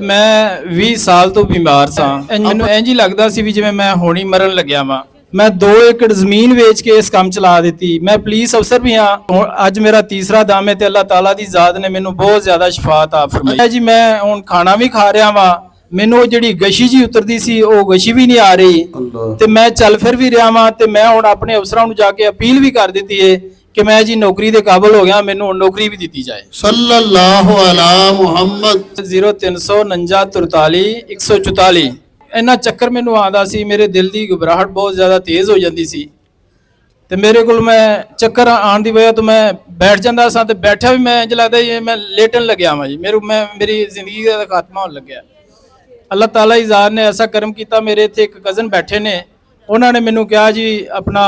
ਮੈਂ 20 ਸਾਲ ਤੋਂ ਬਿਮਾਰ ਸਾਂ। ਮੈਨੂੰ ਇੰਜ ਹੀ ਲੱਗਦਾ ਸੀ ਵੀ ਜਿਵੇਂ ਮੈਂ ਹੁਣੀ ਮਰਨ ਲੱਗਿਆ ਵਾਂ। ਮੈਂ 2 ਏਕੜ ਜ਼ਮੀਨ ਵੇਚ ਕੇ ਇਸ ਕੰਮ ਚਲਾ ਦਿੱਤੀ। ਮੈਂ ਪੁਲਿਸ ਅਫਸਰ ਵੀ ਹਾਂ। ਅੱਜ ਮੇਰਾ ਤੀਸਰਾ ਦਮ ਹੈ ਤੇ ਅੱਲਾਹ ਤਾਲਾ ਦੀ ਜ਼ਾਤ ਨੇ ਮੈਨੂੰ ਬਹੁਤ ਜ਼ਿਆਦਾ ਸ਼ਿਫਾ ਤਾ ਫਰਮਾਈ ਜੀ। ਮੈਂ ਹੁਣ ਖਾਣਾ ਵੀ ਖਾ ਰਿਹਾ ਵਾਂ। ਮੈਨੂੰ ਉਹ ਜਿਹੜੀ ਗਸ਼ੀ ਜੀ ਉਤਰਦੀ ਸੀ ਉਹ ਗਸ਼ੀ ਵੀ ਨਹੀਂ ਆ ਰਹੀ ਤੇ ਮੈਂ ਚੱਲ ਫਿਰ ਵੀ ਰਿਹਾ ਵਾਂ। ਤੇ ਮੈਂ ਹੁਣ ਆਪਣੇ ਅਫਸਰਾਂ ਨੂੰ ਜਾ ਕੇ ਅਪੀਲ ਵੀ ਕਰ ਦਿੱਤੀ ਹੈ ਕਿ ਮੈਂ ਜੀ ਨੌਕਰੀ ਦੇ ਕਾਬਿਲ ਹੋ ਗਿਆ, ਮੈਨੂੰ ਨੌਕਰੀ ਵੀ ਦਿੱਤੀ ਜਾਏ। ਸੱਲੱਲਾਹੁ ਅਲਾ ਮੁਹੰਮਦ। 0349 144 ਇੰਨਾ ਚੱਕਰ ਮੈਨੂੰ ਆਉਂਦਾ ਸੀ। ਮੇਰੇ ਦਿਲ ਦੀ ਘਬਰਾਹਟ ਬਹੁਤ ਜ਼ਿਆਦਾ ਤੇਜ਼ ਹੋ ਜਾਂਦੀ ਸੀ ਤੇ ਮੇਰੇ ਕੋਲ ਮੈਂ ਚੱਕਰ ਆਉਣ ਦੀ ਵਜ੍ਹਾ ਤੋਂ ਮੈਂ ਬੈਠ ਜਾਂਦਾ ਸਾਂ ਤੇ ਬੈਠਿਆ ਵੀ ਮੈਂ ਇੰਜ ਲੱਗਦਾ ਜੀ ਮੈਂ ਲੇਟਣ ਲੱਗਿਆ ਵਾਂ ਜੀ। ਮੇਰੀ ਜ਼ਿੰਦਗੀ ਦਾ ਖਾਤਮਾ ਹੋਣ ਲੱਗਿਆ। ਅੱਲਾਹ ਤਾਲਾ ਦੀ ਜ਼ਾਤ ਨੇ ਐਸਾ ਕਰਮ ਕੀਤਾ। ਮੇਰੇ ਇੱਥੇ ਇੱਕ ਕਜ਼ਨ ਬੈਠੇ ਨੇ, ਉਹਨਾਂ ਨੇ ਮੈਨੂੰ ਕਿਹਾ ਜੀ ਆਪਣਾ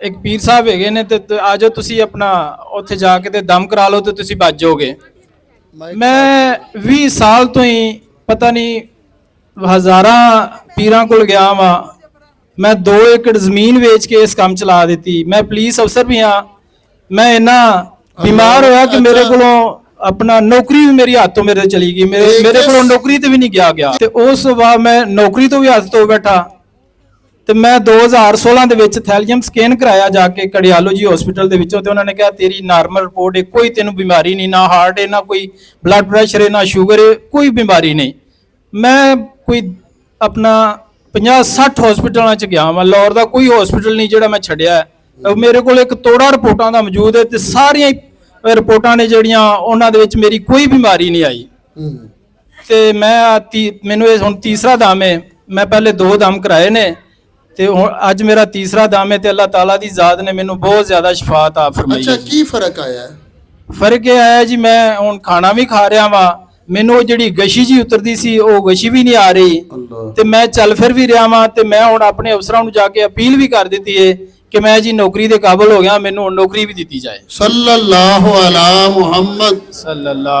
ਇੱਕ ਪੀਰ ਸਾਹਿਬ ਹੈਗੇ ਨੇ ਤੇ ਆ ਜਾਓ ਤੁਸੀਂ ਆਪਣਾ ਉੱਥੇ ਜਾ ਕੇ ਤੇ ਦਮ ਕਰਾ ਲਓ ਤੇ ਤੁਸੀਂ ਬਚ ਜਾਓਗੇ। ਮੈਂ 20 ਸਾਲ ਤੋਂ ਹੀ ਪਤਾ ਨਹੀਂ ਹਜ਼ਾਰਾਂ ਪੀਰਾਂ ਕੋਲ ਗਿਆ ਵਾਂ। ਮੈਂ 2 ਏਕੜ ਜ਼ਮੀਨ ਵੇਚ ਕੇ ਇਸ ਕੰਮ ਚਲਾ ਦਿੱਤੀ। ਮੈਂ ਪੁਲਿਸ ਅਫਸਰ ਵੀ ਹਾਂ। ਮੈਂ ਇੰਨਾ ਬਿਮਾਰ ਹੋਇਆ ਕਿ ਮੇਰੇ ਕੋਲੋਂ ਆਪਣਾ ਨੌਕਰੀ ਵੀ ਮੇਰੀ ਹੱਥ ਤੋਂ ਮੇਰੇ ਚਲੀ ਗਈ। ਮੇਰੇ ਕੋਲੋਂ ਨੌਕਰੀ ਤੇ ਵੀ ਨਹੀਂ ਗਿਆ ਤੇ ਉਸ ਤੋਂ ਬਾਅਦ ਮੈਂ ਨੌਕਰੀ ਤੋਂ ਵੀ ਹੱਥ ਤੋਂ ਬੈਠਾ ਤੇ ਮੈਂ 2016 ਦੇ ਵਿੱਚ ਥੈਲੀਅਮ ਸਕੈਨ ਕਰਾਇਆ ਜਾ ਕੇ ਕੜਿਆਲੋਜੀ ਹਸਪੀਟਲ ਦੇ ਵਿੱਚੋਂ ਤੇ ਉਹਨਾਂ ਨੇ ਕਿਹਾ ਤੇਰੀ ਨਾਰਮਲ ਰਿਪੋਰਟ ਹੈ, ਕੋਈ ਤੈਨੂੰ ਬਿਮਾਰੀ ਨਹੀਂ, ਨਾ ਹਾਰਟ ਹੈ, ਨਾ ਕੋਈ ਬਲੱਡ ਪ੍ਰੈਸ਼ਰ ਹੈ, ਨਾ ਸ਼ੂਗਰ ਹੈ, ਕੋਈ ਬਿਮਾਰੀ ਨਹੀਂ। ਮੈਂ ਕੋਈ ਆਪਣਾ 50-60 ਹਸਪੀਟਲਾਂ 'ਚ ਗਿਆ ਵਾਂ। ਲਾਹੌਰ ਦਾ ਕੋਈ ਹਸਪੀਟਲ ਨਹੀਂ ਜਿਹੜਾ ਮੈਂ ਛੱਡਿਆ। ਮੇਰੇ ਕੋਲ ਇੱਕ ਤੋੜਾ ਰਿਪੋਰਟਾਂ ਦਾ ਮੌਜੂਦ ਹੈ ਤੇ ਸਾਰੀਆਂ ਰਿਪੋਰਟਾਂ ਨੇ ਜਿਹੜੀਆਂ ਉਹਨਾਂ ਦੇ ਵਿੱਚ ਮੇਰੀ ਕੋਈ ਬਿਮਾਰੀ ਨਹੀਂ ਆਈ। ਤੇ ਮੈਨੂੰ ਇਹ ਹੁਣ ਤੀਸਰਾ ਦਮ ਹੈ। ਮੈਂ ਪਹਿਲੇ 2 ਦਮ ਕਰਾਏ ਨੇ ਤੇ ਹੁਣ ਅੱਜ ਮੇਰਾ ਤੀਸਰਾ ਦਮ ਹੈ ਤੇ ਅੱਲਾਹ ਤਾਲਾ ਦੀ ਜ਼ਾਤ ਨੇ ਮੈਨੂੰ ਬਹੁਤ ਜ਼ਿਆਦਾ ਸ਼ਿਫਾ ਤਾ ਫਰਮਾਈ। ਅੱਛਾ, ਕੀ ਫਰਕ ਆਇਆ? ਫਰਕ ਇਹ ਆਇਆ ਜੀ ਮੈਂ ਹੁਣ ਖਾਣਾ ਵੀ ਖਾ ਰਿਹਾ ਵਾਂ। ਮੈਨੂੰ ਉਹ ਜਿਹੜੀ ਗਸ਼ੀ ਜੀ ਉਤਰਦੀ ਸੀ ਉਹ ਗਸ਼ੀ ਵੀ ਨਹੀਂ ਆ ਰਹੀ ਤੇ ਮੈਂ ਚੱਲ ਫਿਰ ਵੀ ਰਿਹਾ ਵਾਂ। ਤੇ ਮੈਂ ਹੁਣ ਆਪਣੇ ਅਫਸਰਾਂ ਨੂੰ ਜਾ ਕੇ ਅਪੀਲ ਵੀ ਕਰ ਦਿੱਤੀ ਹੈ ਕਿ ਮੈਂ ਜੀ ਨੌਕਰੀ ਦੇ ਕਾਬਿਲ ਹੋ ਗਿਆ, ਮੈਨੂੰ ਨੌਕਰੀ ਵੀ ਦਿੱਤੀ ਜਾਏ। ਸੱਲੱਲਾਹੁ ਅਲਾ ਮੁਹੰਮਦ। ਸੱਲੱਲਾਹੁ